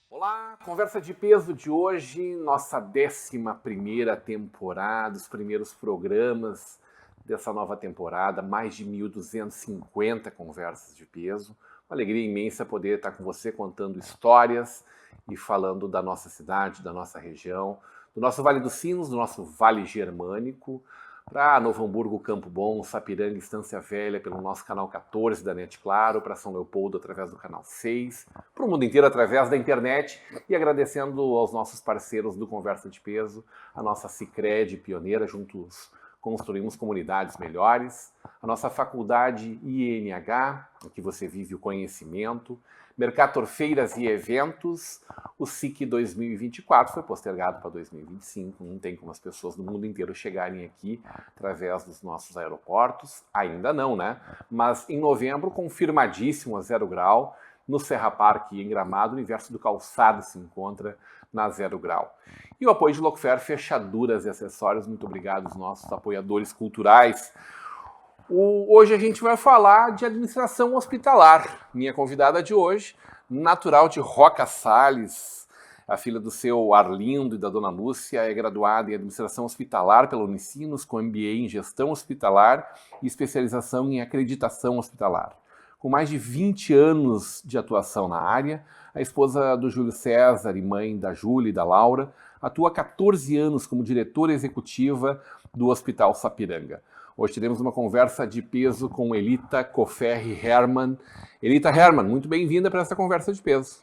Olá, conversa de peso de hoje, nossa 11ª temporada, os primeiros programas dessa nova temporada, mais de 1.250 conversas de peso. Uma alegria imensa poder estar com você contando histórias e falando da nossa cidade, da nossa região, do nosso Vale dos Sinos, do nosso Vale Germânico, para Novo Hamburgo, Campo Bom, Sapiranga, Estância Velha, pelo nosso canal 14 da NET Claro, para São Leopoldo através do canal 6, para o mundo inteiro através da internet, e agradecendo aos nossos parceiros do Conversa de Peso, a nossa Sicredi pioneira, juntos construímos comunidades melhores, a nossa faculdade INH, em que você vive o conhecimento, Mercator Feiras e Eventos, o SIC 2024 foi postergado para 2025, não tem como as pessoas do mundo inteiro chegarem aqui através dos nossos aeroportos, ainda não, né? Mas em novembro, confirmadíssimo a 0 grau, no Serra Parque em Gramado, o universo do calçado se encontra na 0 grau. E o apoio de Locfer, fechaduras e acessórios, muito obrigado aos nossos apoiadores culturais. Hoje a gente vai falar de administração hospitalar. Minha convidada de hoje, natural de Roca Sales, a filha do seu Arlindo e da dona Lúcia, é graduada em administração hospitalar pela Unicinos, com MBA em gestão hospitalar e especialização em acreditação hospitalar. Com mais de 20 anos de atuação na área, a esposa do Júlio César e mãe da Júlia e da Laura, atua há 14 anos como diretora executiva do Hospital Sapiranga. Hoje teremos uma conversa de peso com Elita Coferri Hermann. Elita Hermann, muito bem-vinda para essa conversa de peso.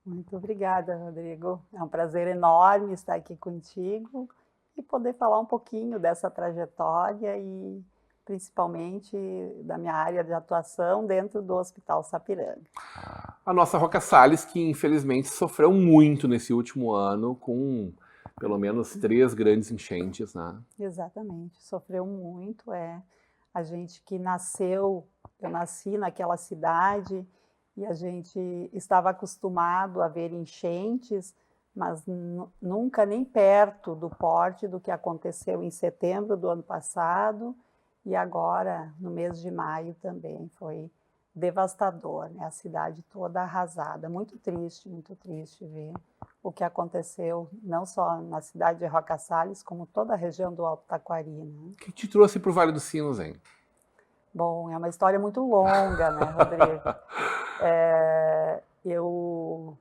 Muito obrigada, Rodrigo. É um prazer enorme estar aqui contigo e poder falar um pouquinho dessa trajetória e principalmente da minha área de atuação dentro do Hospital Sapiranga. A nossa Roca Sales, que infelizmente sofreu muito nesse último ano com pelo menos 3 grandes enchentes, né? Exatamente, sofreu muito, a gente que nasceu, eu nasci naquela cidade e a gente estava acostumado a ver enchentes, mas nunca nem perto do porte do que aconteceu em setembro do ano passado e agora no mês de maio também foi devastador, né? A cidade toda arrasada, muito triste ver o que aconteceu, não só na cidade de Roca Sales, como toda a região do Alto Taquari. Né? O que te trouxe para o Vale dos Sinos, hein? Bom, é uma história muito longa, né, Rodrigo? Eu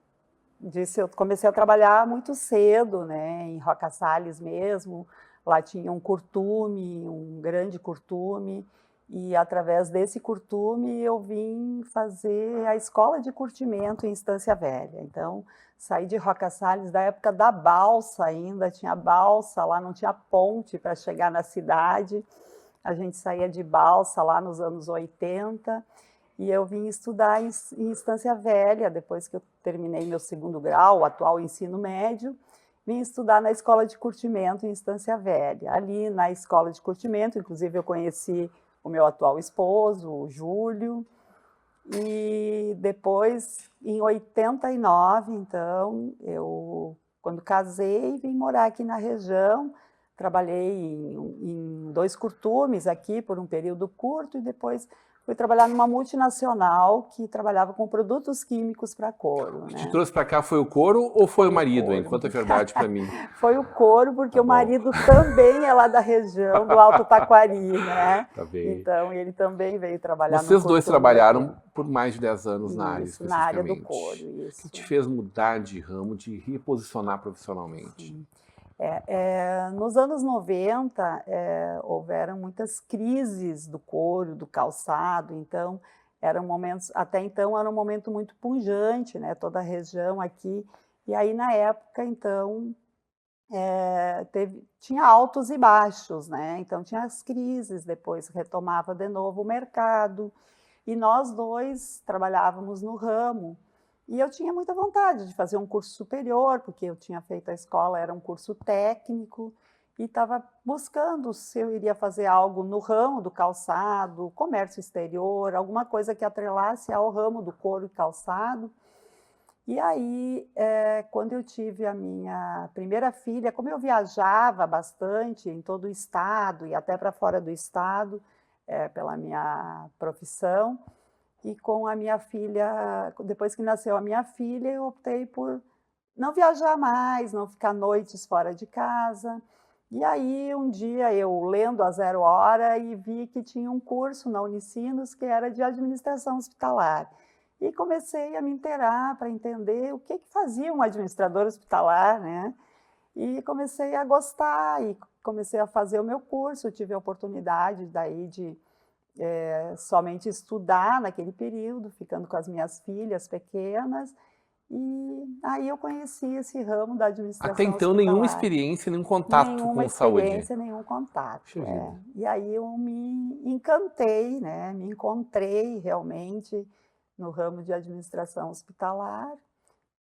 comecei a trabalhar muito cedo, né, em Roca Sales mesmo, lá tinha um curtume, um grande curtume, e através desse curtume eu vim fazer a escola de curtimento em Estância Velha. Então, saí de Roca Sales da época da balsa ainda, tinha balsa lá, não tinha ponte para chegar na cidade. A gente saía de balsa lá nos anos 80 e eu vim estudar em Estância Velha, depois que eu terminei meu 2º grau, o atual ensino médio, vim estudar na escola de curtimento em Estância Velha. Ali na escola de curtimento, inclusive eu conheci o meu atual esposo, o Júlio, e depois, em 89, então, eu, quando casei, vim morar aqui na região, trabalhei em 2 curtumes aqui por um período curto e depois fui trabalhar numa multinacional que trabalhava com produtos químicos para couro. O que né? te trouxe para cá foi o couro ou foi o marido, hein? Conta a verdade para mim. Foi o couro, porque o marido também é lá da região do Alto Taquari, né? Tá bem. Então, ele também veio trabalhar no Vocês dois curtume trabalharam daqui. por mais de 10 anos na área, Isso, na área do especificamente. couro, isso. O que te fez mudar de ramo, de reposicionar profissionalmente? Sim. Nos anos 90, houveram muitas crises do couro, do calçado, então, eram momentos, até então era um momento muito pujante, né, toda a região aqui, e aí na época, então, tinha altos e baixos, né, então tinha as crises, depois retomava de novo o mercado, e nós dois trabalhávamos no ramo, e eu tinha muita vontade de fazer um curso superior, porque eu tinha feito a escola, era um curso técnico, e estava buscando se eu iria fazer algo no ramo do calçado, comércio exterior, alguma coisa que atrelasse ao ramo do couro e calçado. E aí, quando eu tive a minha primeira filha, como eu viajava bastante em todo o estado e até para fora do estado, pela minha profissão, e com a minha filha, depois que nasceu a minha filha, eu optei por não viajar mais, não ficar noites fora de casa. E aí, um dia, eu lendo a 0 hora e vi que tinha um curso na Unicinos que era de administração hospitalar. E comecei a me inteirar para entender o que fazia um administrador hospitalar, né? E comecei a gostar e comecei a fazer o meu curso. Eu tive a oportunidade daí de somente estudar naquele período, ficando com as minhas filhas pequenas. E aí eu conheci esse ramo da Até administração então, nenhuma hospitalar. experiência, nenhum contato Nenhuma com saúde. experiência, nenhum contato. Puxa vida. E aí eu me encantei, né? Me encontrei realmente no ramo de administração hospitalar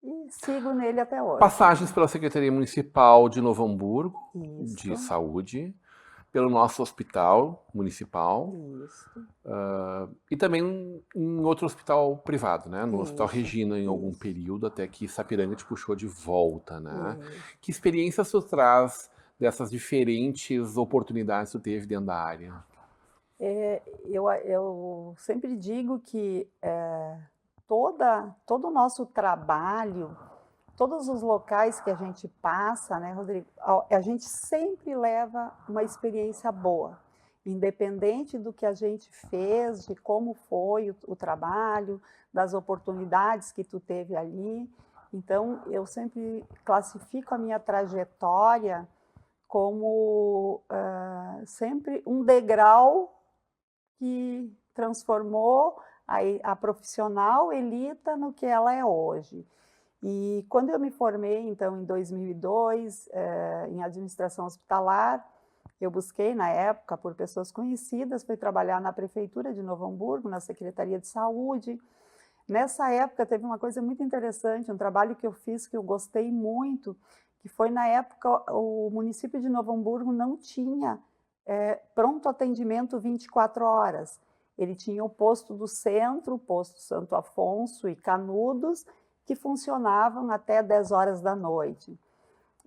e sigo nele até hoje. Passagens pela Secretaria Municipal de Novo Hamburgo, de Isso, Saúde, pelo nosso hospital municipal, isso, e também em outro hospital privado, né? No Hospital Isso, Regina, em algum isso. período, até que Sapiranga te puxou de volta, né? isso. Que experiências tu traz dessas diferentes oportunidades que tu teve dentro da área? Eu sempre digo que todo o nosso trabalho, todos os locais que a gente passa, né, Rodrigo, a gente sempre leva uma experiência boa, independente do que a gente fez, de como foi o trabalho, das oportunidades que tu teve ali. Então, eu sempre classifico a minha trajetória como sempre um degrau que transformou a profissional Elita no que ela é hoje. E quando eu me formei, então, em 2002, em administração hospitalar, eu busquei, na época, por pessoas conhecidas, fui trabalhar na Prefeitura de Novo Hamburgo, na Secretaria de Saúde. Nessa época, teve uma coisa muito interessante, um trabalho que eu fiz que eu gostei muito, que foi, na época, o município de Novo Hamburgo não tinha pronto atendimento 24 horas. Ele tinha o posto do centro, o posto Santo Afonso e Canudos, que funcionavam até 10 horas da noite.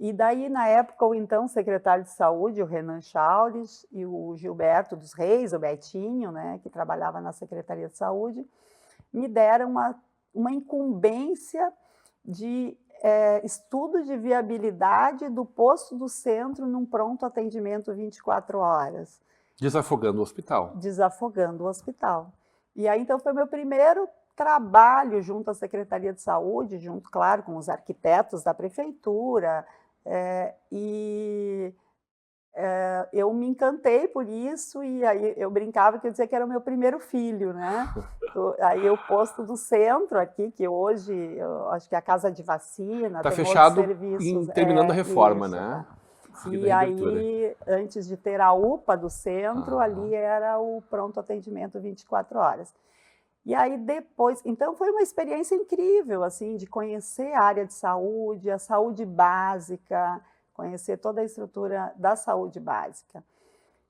E daí, na época, o então secretário de saúde, o Renan Chaures, e o Gilberto dos Reis, o Betinho, né, que trabalhava na Secretaria de Saúde, me deram uma incumbência de estudo de viabilidade do posto do centro num pronto atendimento 24 horas. Desafogando o hospital. Desafogando o hospital. E aí, então, foi meu primeiro trabalho junto à Secretaria de Saúde, junto, claro, com os arquitetos da prefeitura, eu me encantei por isso, e aí eu brincava que eu dizia que era o meu primeiro filho, né? Aí o posto do centro aqui, que hoje, eu acho que é a casa de vacina, Está tem fechado outros serviços. terminando a reforma, Isso, né? E aí, antes de ter a UPA do centro, ali era o pronto atendimento 24 horas. E aí depois, então foi uma experiência incrível, assim, de conhecer a área de saúde, a saúde básica, conhecer toda a estrutura da saúde básica.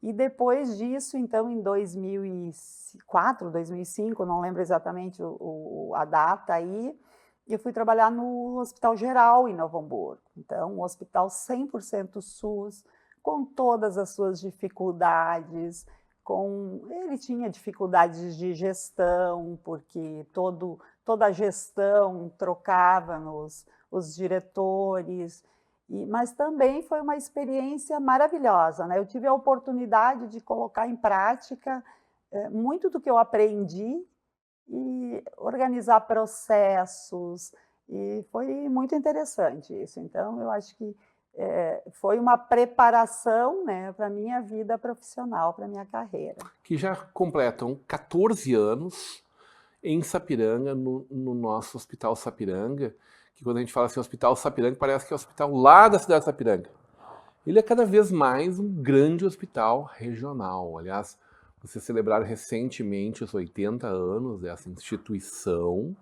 E depois disso, então, em 2004, 2005, não lembro exatamente a data aí, eu fui trabalhar no Hospital Geral em Novo Hamburgo. Então, um hospital 100% SUS, com todas as suas dificuldades, ele tinha dificuldades de gestão, porque toda a gestão trocava os diretores, mas também foi uma experiência maravilhosa, né? Eu tive a oportunidade de colocar em prática muito do que eu aprendi e organizar processos, e foi muito interessante isso. Então, eu acho que foi uma preparação, né, para a minha vida profissional, para a minha carreira. Que já completam 14 anos em Sapiranga, no nosso Hospital Sapiranga, que quando a gente fala assim, Hospital Sapiranga, parece que é o hospital lá da cidade de Sapiranga. Ele é cada vez mais um grande hospital regional. Aliás, vocês celebraram recentemente os 80 anos dessa instituição,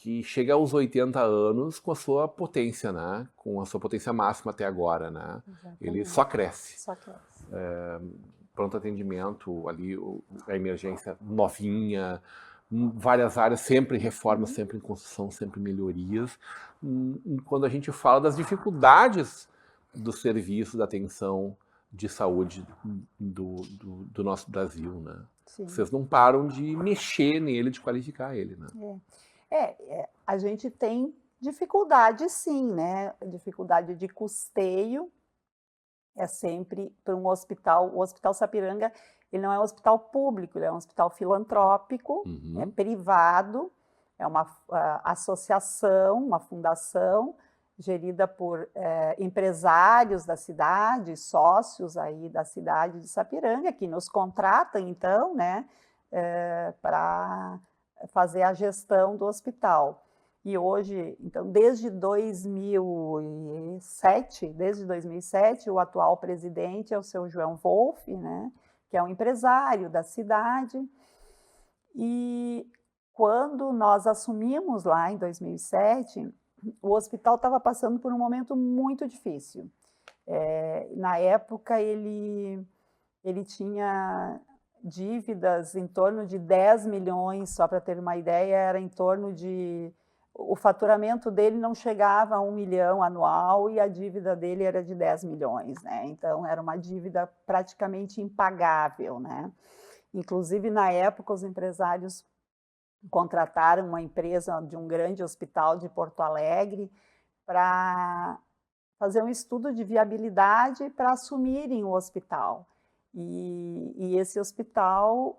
que chega aos 80 anos com a sua potência, né? Com a sua potência máxima até agora, né? Exatamente. Ele só cresce. Só cresce. Pronto atendimento, ali a emergência novinha, várias áreas, sempre reformas, sempre em construção, sempre melhorias. Quando a gente fala das dificuldades do serviço, da atenção de saúde do nosso Brasil, né? Sim. Vocês não param de mexer nele, de qualificar ele, né? A gente tem dificuldade, sim, né? Dificuldade de custeio. É sempre para um hospital. O Hospital Sapiranga, ele não é um hospital público, ele é um hospital filantrópico, é privado, é uma associação, uma fundação gerida por empresários da cidade, sócios aí da cidade de Sapiranga, que nos contratam, então, né, para fazer a gestão do hospital. E hoje, então, desde 2007, o atual presidente é o seu João Wolff, né, que é um empresário da cidade. E quando nós assumimos lá em 2007, o hospital estava passando por um momento muito difícil. Na época, ele tinha dívidas em torno de 10 milhões, só para ter uma ideia, era em torno de... O faturamento dele não chegava a 1 milhão anual e a dívida dele era de 10 milhões, né? Então, era uma dívida praticamente impagável, né? Inclusive, na época, os empresários contrataram uma empresa de um grande hospital de Porto Alegre para fazer um estudo de viabilidade para assumirem o hospital. E esse hospital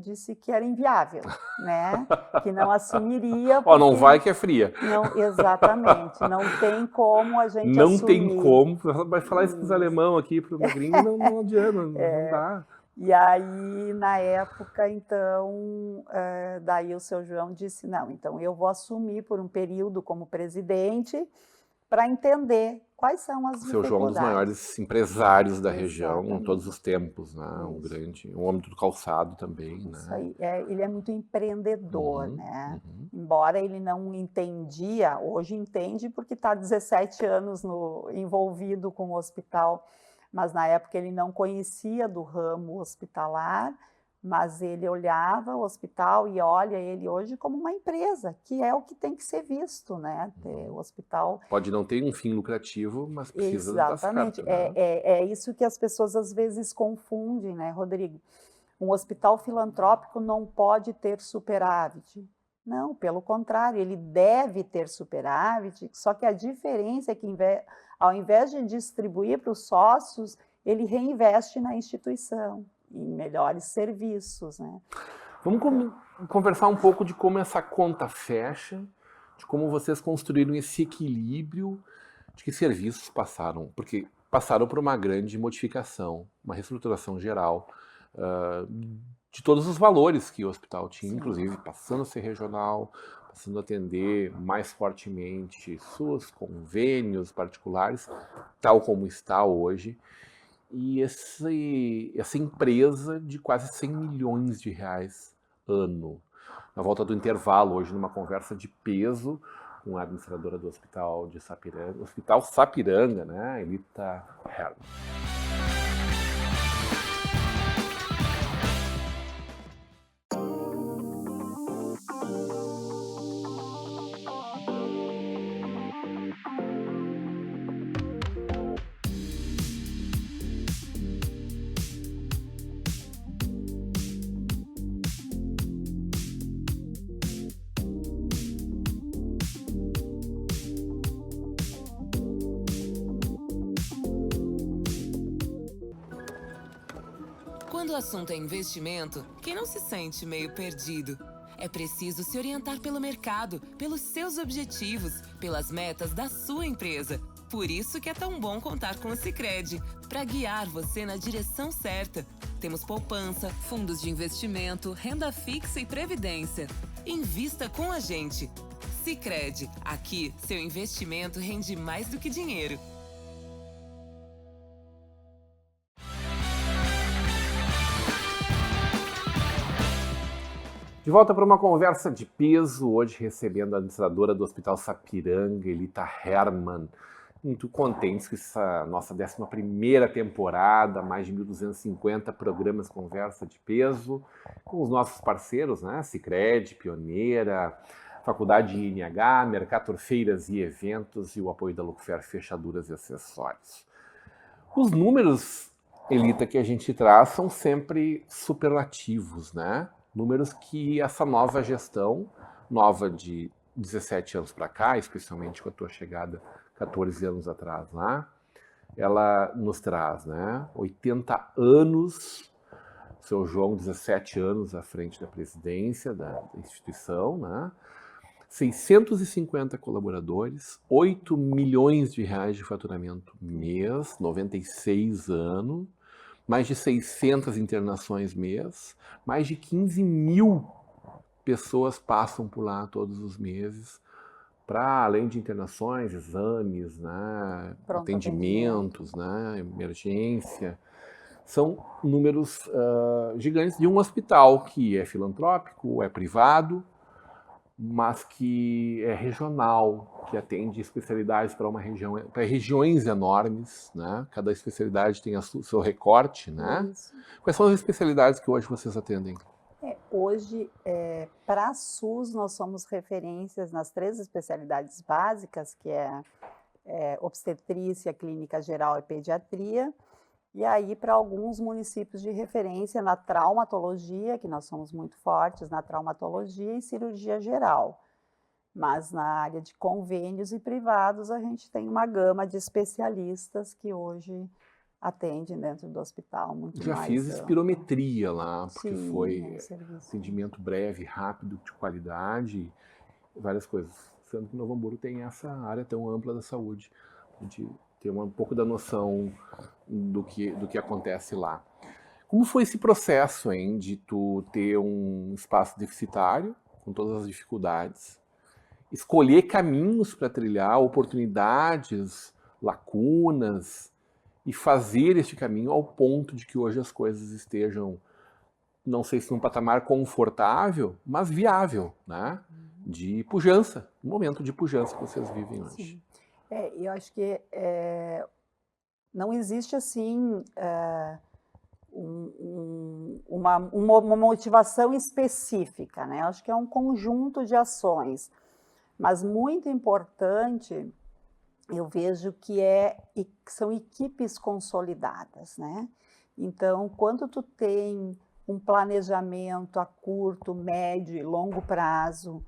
disse que era inviável, né? Que não assumiria. Não vai que é fria. Não, exatamente, não tem como a gente não assumir. Não tem como, vai falar isso com os alemão aqui para o gringo, não adianta, não dá. E aí, na época, então, daí o seu João disse, não, então eu vou assumir por um período como presidente para entender quais são as dificuldades. O seu João é um dos maiores empresários da região em todos os tempos, né? Um homem do calçado também, Isso né? aí, ele é muito empreendedor, né? Embora ele não entendia, hoje entende porque está 17 anos envolvido com o hospital, mas na época ele não conhecia do ramo hospitalar, mas ele olhava o hospital e olha ele hoje como uma empresa, que é o que tem que ser visto, né? O hospital... Pode não ter um fim lucrativo, mas precisa dar certo. Exatamente, é isso que as pessoas às vezes confundem, né, Rodrigo? Um hospital filantrópico não pode ter superávit. Não, pelo contrário, ele deve ter superávit, só que a diferença é que ao invés de distribuir para os sócios, ele reinveste na instituição, em melhores serviços, né? Vamos conversar um pouco de como essa conta fecha, de como vocês construíram esse equilíbrio, de que serviços passaram, porque passaram por uma grande modificação, uma reestruturação geral de todos os valores que o hospital tinha, inclusive passando a ser regional, passando a atender mais fortemente SUS, convênios particulares, tal como está hoje. E essa empresa de quase 100 milhões de reais ano. Na volta do intervalo, hoje, numa conversa de peso com a administradora do Hospital de Sapiranga, Hospital Sapiranga, né, Elita Herrmann. Quando o assunto é investimento, quem não se sente meio perdido? É preciso se orientar pelo mercado, pelos seus objetivos, pelas metas da sua empresa. Por isso que é tão bom contar com o Sicredi, para guiar você na direção certa. Temos poupança, fundos de investimento, renda fixa e previdência. Invista com a gente. Sicredi, aqui seu investimento rende mais do que dinheiro. De volta para uma conversa de peso, hoje recebendo a administradora do Hospital Sapiranga, Elita Hermann. Muito contentes com essa nossa 11ª temporada, mais de 1.250 programas Conversa de Peso, com os nossos parceiros, né? Sicredi, Pioneira, Faculdade INH, Mercator Feiras e Eventos e o apoio da Lucofer Fechaduras e Acessórios. Os números, Elita, que a gente traz são sempre superlativos, né? Números que essa nova gestão, nova de 17 anos para cá, especialmente com a tua chegada 14 anos atrás, né? Ela nos traz, né? 80 anos, seu João, 17 anos à frente da presidência da instituição, né? 650 colaboradores, 8 milhões de reais de faturamento mês, 96 anos, mais de 600 internações mês, mais de 15 mil pessoas passam por lá todos os meses, para além de internações, exames, né, atendimentos, né, emergência. São números gigantes de um hospital que é filantrópico, é privado, mas que é regional, que atende especialidades para uma região, para regiões enormes, né? Cada especialidade tem o seu recorte, né? Isso. Quais são as especialidades que hoje vocês atendem? Hoje, para a SUS, nós somos referências nas 3 especialidades básicas, que é obstetrícia, clínica geral e pediatria. E aí, para alguns municípios de referência na traumatologia, que nós somos muito fortes na traumatologia e cirurgia geral. Mas na área de convênios e privados, a gente tem uma gama de especialistas que hoje atendem dentro do hospital. Já fiz espirometria lá, porque sim, foi atendimento breve, rápido, de qualidade, várias coisas. Sendo que Novo Hamburgo tem essa área tão ampla da saúde, de ter um pouco da noção do que acontece lá. Como foi esse processo, hein, de tu ter um espaço deficitário, com todas as dificuldades, escolher caminhos para trilhar, oportunidades, lacunas, e fazer este caminho ao ponto de que hoje as coisas estejam, não sei se num patamar confortável, mas viável, né? De pujança, um momento de pujança que vocês vivem hoje. Sim. Eu acho que não existe assim uma motivação específica, né? Acho que é um conjunto de ações, mas muito importante, eu vejo que são equipes consolidadas, né? Então, quando tu tem um planejamento a curto, médio e longo prazo,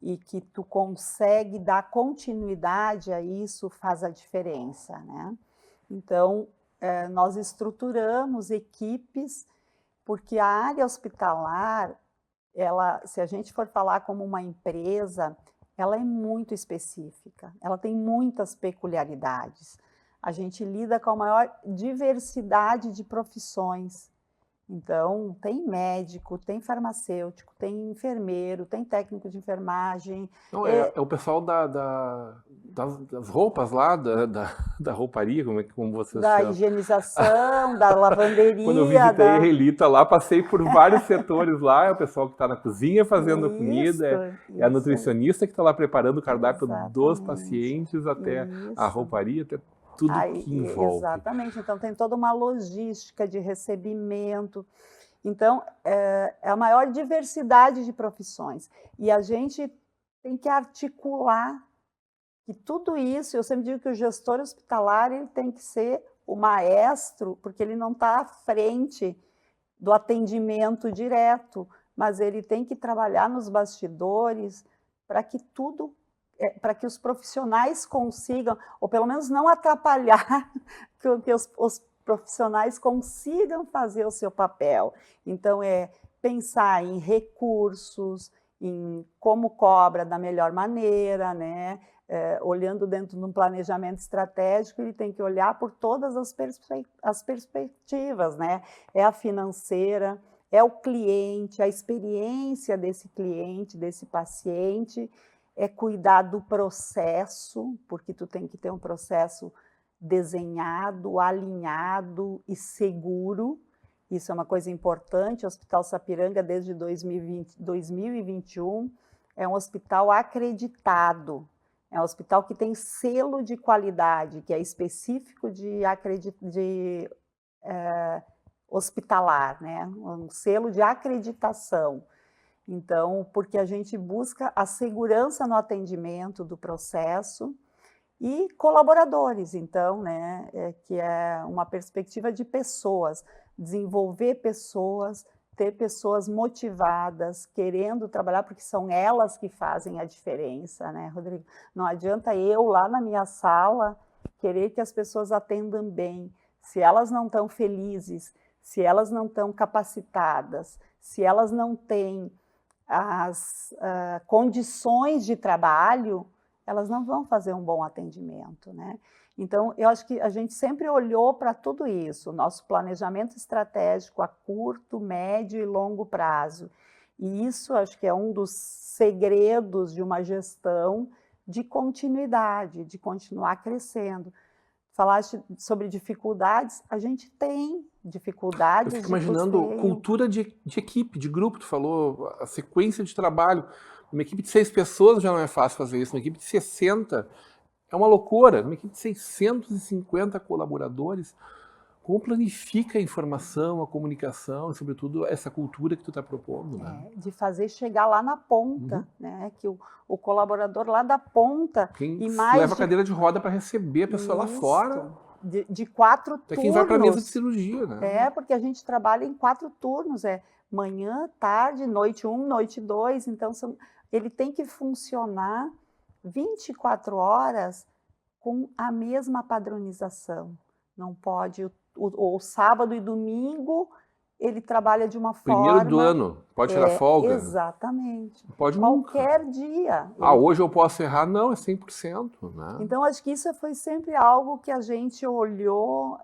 e que tu consegue dar continuidade a isso, faz a diferença, né? Então, nós estruturamos equipes, porque a área hospitalar, se a gente for falar como uma empresa, ela é muito específica, ela tem muitas peculiaridades. A gente lida com a maior diversidade de profissões. Então, tem médico, tem farmacêutico, tem enfermeiro, tem técnico de enfermagem. Não, é o pessoal das roupas lá, da rouparia, como vocês da chamam. Higienização, da lavanderia. Quando eu visitei a Elita lá, passei por vários setores lá, é o pessoal que está na cozinha fazendo a comida, é a nutricionista que está lá preparando o cardápio dos pacientes, até a rouparia, até tudo que envolve. Exatamente, então tem toda uma logística de recebimento. Então, é a maior diversidade de profissões. E a gente tem que articular que tudo isso, eu sempre digo que o gestor hospitalar ele tem que ser o maestro, porque ele não está à frente do atendimento direto, mas ele tem que trabalhar nos bastidores para que para que os profissionais consigam, ou pelo menos não atrapalhar, que os profissionais consigam fazer o seu papel. Então, pensar em recursos, em como cobra da melhor maneira, né? Olhando dentro de um planejamento estratégico, ele tem que olhar por todas as perspectivas, né? É a financeira, é o cliente, a experiência desse cliente, desse paciente, é cuidar do processo, porque tu tem que ter um processo desenhado, alinhado e seguro, Isso é uma coisa importante. O Hospital Sapiranga, desde 2021, é um hospital acreditado. É um hospital que tem selo de qualidade, que é específico de hospitalar, né? Um selo de acreditação. Então, porque a gente busca a segurança no atendimento do processo e colaboradores, então, né, que é uma perspectiva de pessoas, desenvolver pessoas, ter pessoas motivadas, querendo trabalhar, porque são elas que fazem a diferença, né, Rodrigo? Não adianta eu, lá na minha sala, querer que as pessoas atendam bem, se elas não estão felizes, se elas não estão capacitadas, se elas não têm as condições de trabalho, elas não vão fazer um bom atendimento, né? Então, eu acho que a gente sempre olhou para tudo isso, nosso planejamento estratégico a curto, médio e longo prazo. E isso, acho que é um dos segredos de uma gestão de continuidade, de continuar crescendo. Falaste sobre dificuldades, a gente tem dificuldades. Eu fico imaginando cultura de equipe, de grupo, tu falou, a sequência de trabalho. Uma equipe de 6 pessoas já não é fácil fazer isso, uma equipe de 60 é uma loucura. Uma equipe de 650 colaboradores, como planifica a informação, a comunicação, e sobretudo essa cultura que tu está propondo, né? De fazer chegar lá na ponta, né? Que o colaborador lá da ponta... Quem leva a cadeira de roda para receber a pessoa lá fora... De 4 turnos. É quem vai para a mesa de cirurgia, né? Porque a gente trabalha em 4 turnos, manhã, tarde, noite 1, noite 2, então ele tem que funcionar 24 horas com a mesma padronização. Não pode, o sábado e domingo, ele trabalha de uma forma... Primeiro do ano, pode tirar folga? Exatamente. Pode qualquer dia. Hoje eu posso errar? Não, é 100%. Né? Então, acho que isso foi sempre algo que a gente olhou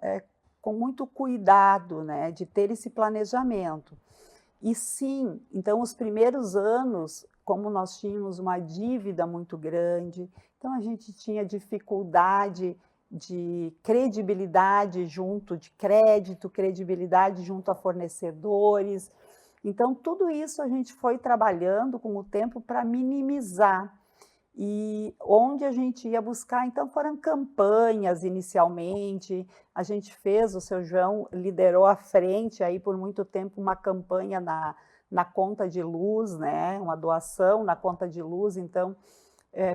com muito cuidado, né, de ter esse planejamento. E sim, então, os primeiros anos, como nós tínhamos uma dívida muito grande, então a gente tinha dificuldade de credibilidade junto de crédito, credibilidade junto a fornecedores. Então, tudo isso a gente foi trabalhando com o tempo para minimizar. E onde a gente ia buscar, então, foram campanhas inicialmente, a gente fez, o seu João liderou à frente aí por muito tempo uma campanha na conta de luz, né? Uma doação na conta de luz, então,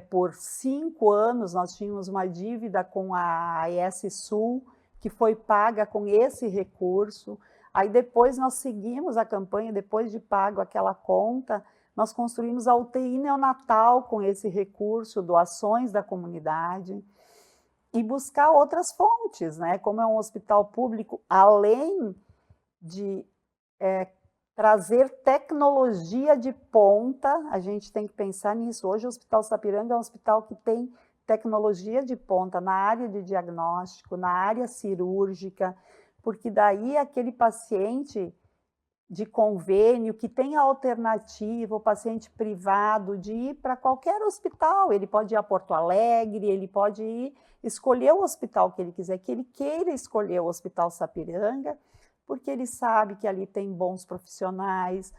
por 5 anos nós tínhamos uma dívida com a AES Sul, que foi paga com esse recurso. Aí depois nós seguimos a campanha, depois de pago aquela conta, nós construímos a UTI neonatal com esse recurso, doações da comunidade, e buscar outras fontes, né? Como é um hospital público, além de trazer tecnologia de ponta, a gente tem que pensar nisso. Hoje o Hospital Sapiranga é um hospital que tem tecnologia de ponta na área de diagnóstico, na área cirúrgica, porque daí aquele paciente de convênio que tem a alternativa, o paciente privado, de ir para qualquer hospital, ele pode ir a Porto Alegre, ele pode ir escolher o hospital que ele quiser, que ele queira escolher o Hospital Sapiranga, porque ele sabe que ali tem bons profissionais,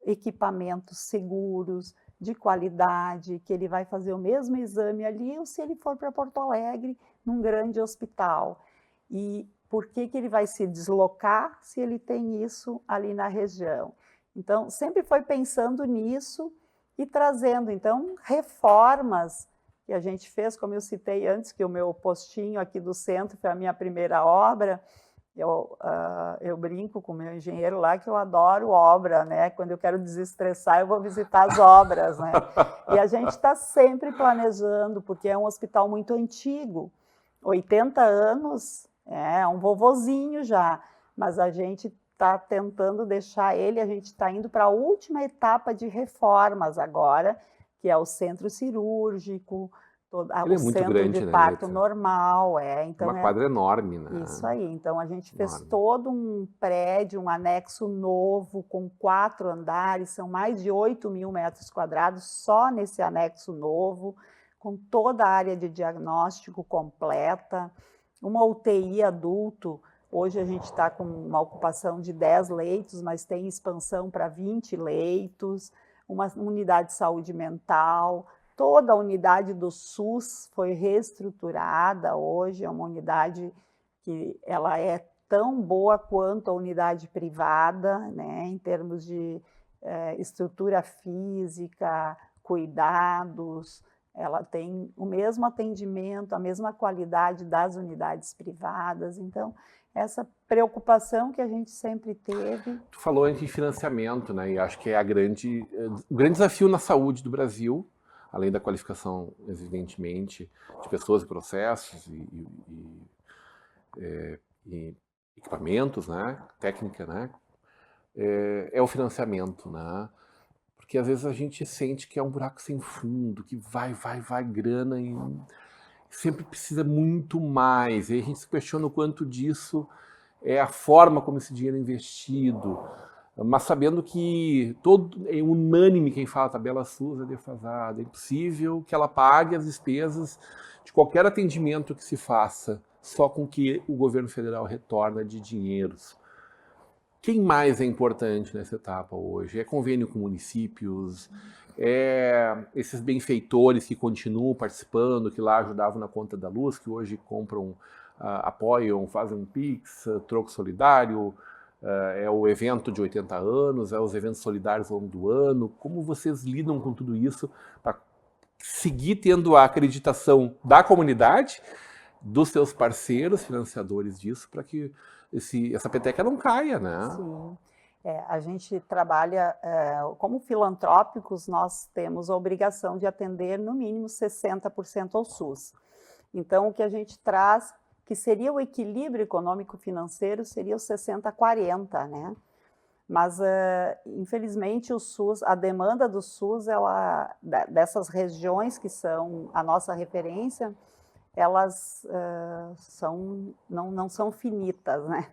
equipamentos seguros, de qualidade, que ele vai fazer o mesmo exame ali, ou se ele for para Porto Alegre, num grande hospital. E por que ele vai se deslocar se ele tem isso ali na região? Então, sempre foi pensando nisso e trazendo, então, reformas que a gente fez, como eu citei antes, que o meu postinho aqui do centro foi a minha primeira obra. Eu brinco com o meu engenheiro lá que eu adoro obra, né? Quando eu quero desestressar, eu vou visitar as obras, né? E a gente está sempre planejando, porque é um hospital muito antigo, 80 anos, é um vovozinho já, mas a gente está tentando deixar ele, a gente está indo para a última etapa de reformas agora, que é o centro cirúrgico, o centro grande, de parto, né, normal. Então uma quadra enorme, né? Isso aí, então a gente fez todo um prédio, um anexo novo, com 4 andares, são mais de 8.000 metros quadrados só nesse anexo novo, com toda a área de diagnóstico completa, uma UTI adulto Hoje a gente está com uma ocupação de 10 leitos, mas tem expansão para 20 leitos, uma unidade de saúde mental. Toda a unidade do SUS foi reestruturada hoje, é uma unidade que ela é tão boa quanto a unidade privada, né, em termos de estrutura física, cuidados. Ela tem o mesmo atendimento, a mesma qualidade das unidades privadas. Então, essa preocupação que a gente sempre teve. Tu falou em financiamento, né? E acho que é o grande desafio na saúde do Brasil, além da qualificação, evidentemente, de pessoas e processos e equipamentos, né? Técnica, né? É o financiamento, né? Porque às vezes a gente sente que é um buraco sem fundo, que vai grana e sempre precisa muito mais. E a gente se questiona o quanto disso é a forma como esse dinheiro é investido, mas sabendo que é unânime quem fala a tabela SUS é defasada, é impossível que ela pague as despesas de qualquer atendimento que se faça só com que o governo federal retorna de dinheiros. Quem mais é importante nessa etapa hoje? É convênio com municípios, esses benfeitores que continuam participando, que lá ajudavam na conta da luz, que hoje compram, apoiam, fazem um Pix, troco solidário, é o evento de 80 anos, é os eventos solidários ao longo do ano. Como vocês lidam com tudo isso para seguir tendo a acreditação da comunidade, dos seus parceiros, financiadores disso, para que essa peteca não caia, né? Sim. A gente trabalha, como filantrópicos, nós temos a obrigação de atender no mínimo 60% ao SUS. Então, o que a gente traz, que seria o equilíbrio econômico-financeiro, seria o 60-40, né? Mas, infelizmente, o SUS, a demanda do SUS, dessas regiões que são a nossa referência, elas não são finitas, né?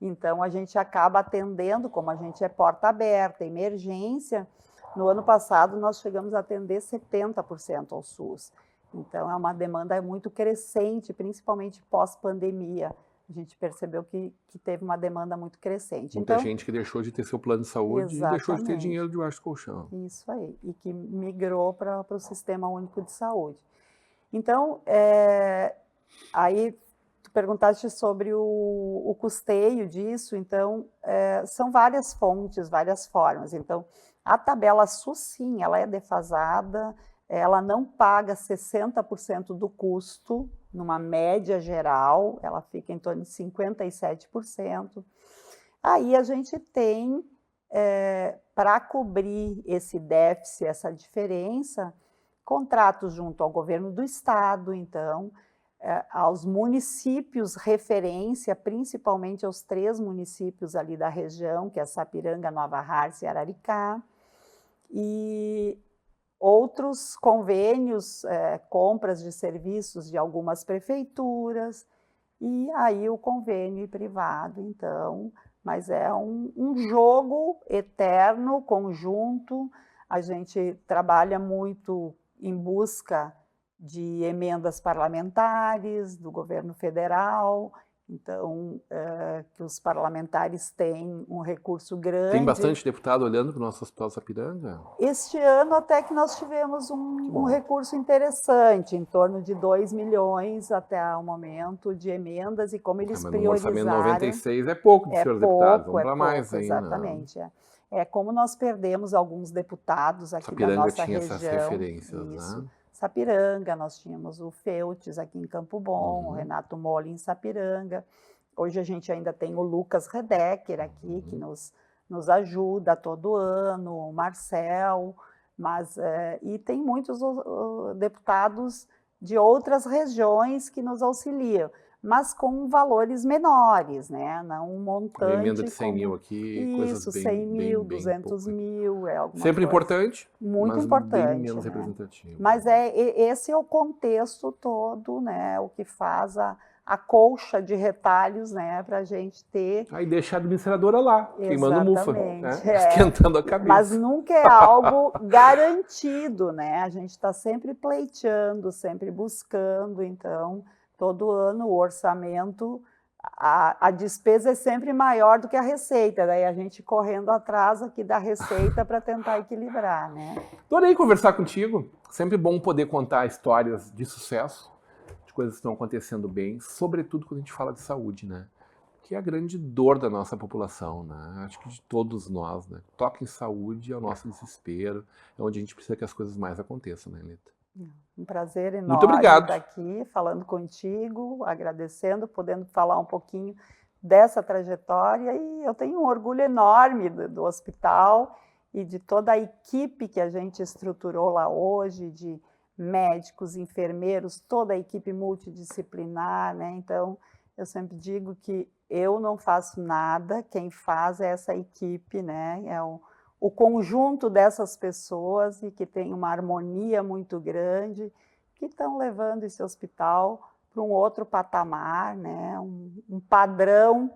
Então, a gente acaba atendendo, como a gente é porta aberta, emergência. No ano passado, nós chegamos a atender 70% ao SUS. Então, é uma demanda muito crescente, principalmente pós-pandemia. A gente percebeu que teve uma demanda muito crescente. Muita gente que deixou de ter seu plano de saúde e deixou de ter dinheiro debaixo do colchão. Isso aí, e que migrou para o Sistema Único de Saúde. Então, aí tu perguntaste sobre o custeio disso. Então, são várias fontes, várias formas. Então, a tabela SUS, sim, ela é defasada, ela não paga 60% do custo, numa média geral, ela fica em torno de 57%. Aí a gente tem, para cobrir esse déficit, essa diferença, contratos junto ao governo do estado, então, aos municípios referência, principalmente aos 3 municípios ali da região, que é Sapiranga, Nova Hartz e Araricá, e outros convênios, compras de serviços de algumas prefeituras, e aí o convênio privado, então, mas é um jogo eterno, conjunto. A gente trabalha muito em busca de emendas parlamentares do governo federal, então, que os parlamentares têm um recurso grande. Tem bastante deputado olhando para o nosso Hospital Sapiranga? Este ano até que nós tivemos um recurso interessante, em torno de 2 milhões até o momento de emendas, e como eles priorizaram... Mas no orçamento 96 é pouco de senhores deputados, vamos para mais ainda. Exatamente, como nós perdemos alguns deputados aqui da nossa região. Sapiranga tinha essas referências, né? Sapiranga, nós tínhamos o Feltes aqui em Campo Bom, o Renato Moli em Sapiranga. Hoje a gente ainda tem o Lucas Redecker aqui, que nos ajuda todo ano, o Marcel, e tem muitos deputados de outras regiões que nos auxiliam, mas com valores menores, né? Não um montante. Emenda de 100 mil aqui, coisas bem 100 mil, bem 200 mil, é alguma sempre coisa. Importante, muito mas importante, bem menos né? representativo. Mas esse é o contexto todo, né? O que faz a colcha de retalhos, né? Para a gente ter... Aí deixa a administradora lá, queimando mufa, né? Esquentando a cabeça. Mas nunca é algo garantido, né? A gente está sempre pleiteando, sempre buscando, então... Todo ano o orçamento, a despesa é sempre maior do que a receita, daí a gente correndo atrás aqui da receita para tentar equilibrar, né? Adorei conversar contigo. Sempre bom poder contar histórias de sucesso, de coisas que estão acontecendo bem, sobretudo quando a gente fala de saúde, né? Que é a grande dor da nossa população, né? Acho que de todos nós, né? Toque em saúde é o nosso desespero, é onde a gente precisa que as coisas mais aconteçam, né, Elita? Um prazer enorme Muito obrigado. estar aqui falando contigo, agradecendo, podendo falar um pouquinho dessa trajetória, e eu tenho um orgulho enorme do hospital e de toda a equipe que a gente estruturou lá hoje, de médicos, enfermeiros, toda a equipe multidisciplinar, né? Então, eu sempre digo que eu não faço nada, quem faz é essa equipe, né? É o conjunto dessas pessoas e que tem uma harmonia muito grande, que estão levando esse hospital para um outro patamar, né? Um padrão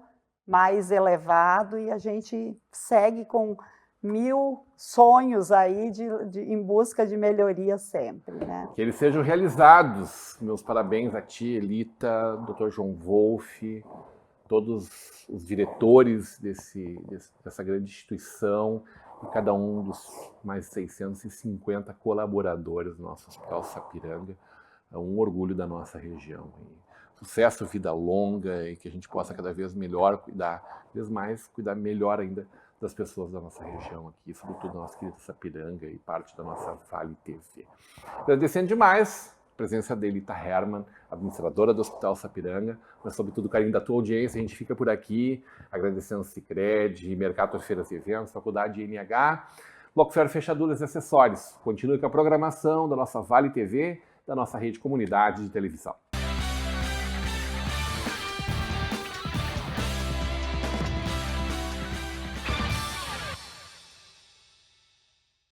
mais elevado, e a gente segue com 1000 sonhos aí em busca de melhoria sempre, né? Que eles sejam realizados. Meus parabéns a ti, Elita, Dr. João Wolff, todos os diretores dessa grande instituição, e cada um dos mais 650 colaboradores do nosso Hospital Sapiranga. É um orgulho da nossa região. E sucesso, vida longa, e que a gente possa cada vez melhor cuidar, cada vez mais cuidar melhor ainda das pessoas da nossa região aqui, sobretudo da nossa querida Sapiranga e parte da nossa Vale TV. Agradecendo demais a presença da Elita Hermann, administradora do Hospital Sapiranga, mas sobretudo o carinho da tua audiência. A gente fica por aqui, agradecendo o Sicredi, Mercator Feiras e Eventos, Faculdade NH, Blockfer Fechaduras e Acessórios. Continue com a programação da nossa Vale TV, da nossa rede comunidade de televisão.